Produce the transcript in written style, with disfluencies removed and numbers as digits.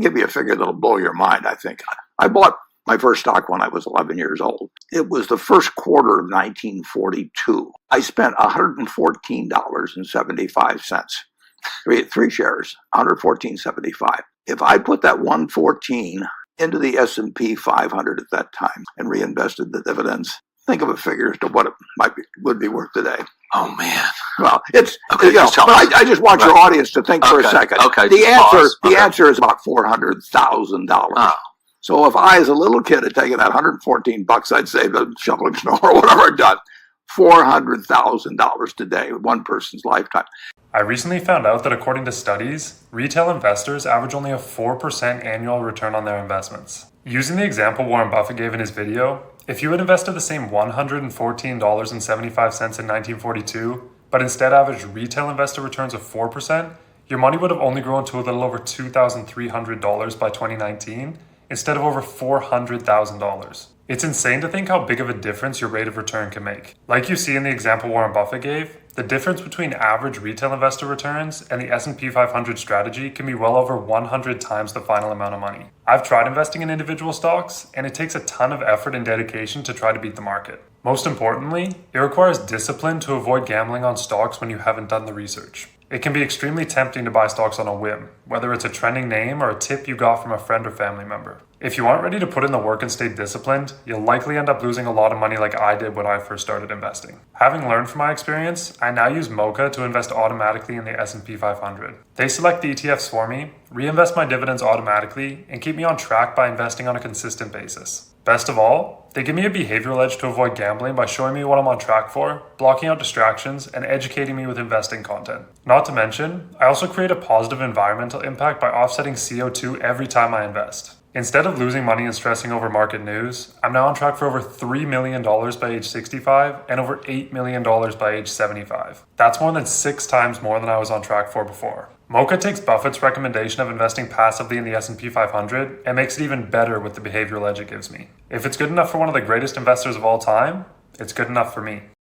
to give you a figure that'll blow your mind, I think. I bought my first stock when I was 11 years old. It was the first quarter of 1942. I spent $114.75. Three shares, $114.75. If I put that $114 into the S&P 500 at that time and reinvested the dividends, think of a figure as to what it would be worth today. Oh man! Well, it's okay. I just want your audience to think for a second. Okay. The answer is about $400,000. Oh. So if I, as a little kid, had taken that $114, I'd save a shoveling snow or whatever I'd done. $400,000 today, one person's lifetime. I recently found out that according to studies, retail investors average only a 4% annual return on their investments. Using the example Warren Buffett gave in his video, if you had invested the same $114.75 in 1942, but instead averaged retail investor returns of 4%, your money would have only grown to a little over $2,300 by 2019, instead of over $400,000. It's insane to think how big of a difference your rate of return can make. Like you see in the example Warren Buffett gave, the difference between average retail investor returns and the S&P 500 strategy can be well over 100 times the final amount of money. I've tried investing in individual stocks, and it takes a ton of effort and dedication to try to beat the market. Most importantly, it requires discipline to avoid gambling on stocks when you haven't done the research. It can be extremely tempting to buy stocks on a whim, whether it's a trending name or a tip you got from a friend or family member. If you aren't ready to put in the work and stay disciplined, you'll likely end up losing a lot of money like I did when I first started investing. Having learned from my experience, I now use Mocha to invest automatically in the S&P 500. They select the ETFs for me, reinvest my dividends automatically, and keep me on track by investing on a consistent basis. Best of all, they give me a behavioral edge to avoid gambling by showing me what I'm on track for, blocking out distractions, and educating me with investing content. Not to mention, I also create a positive environmental impact by offsetting CO2 every time I invest. Instead of losing money and stressing over market news, I'm now on track for over $3 million by age 65 and over $8 million by age 75. That's more than 6 times more than I was on track for before. Mocha takes Buffett's recommendation of investing passively in the S&P 500 and makes it even better with the behavioral edge it gives me. If it's good enough for one of the greatest investors of all time, it's good enough for me.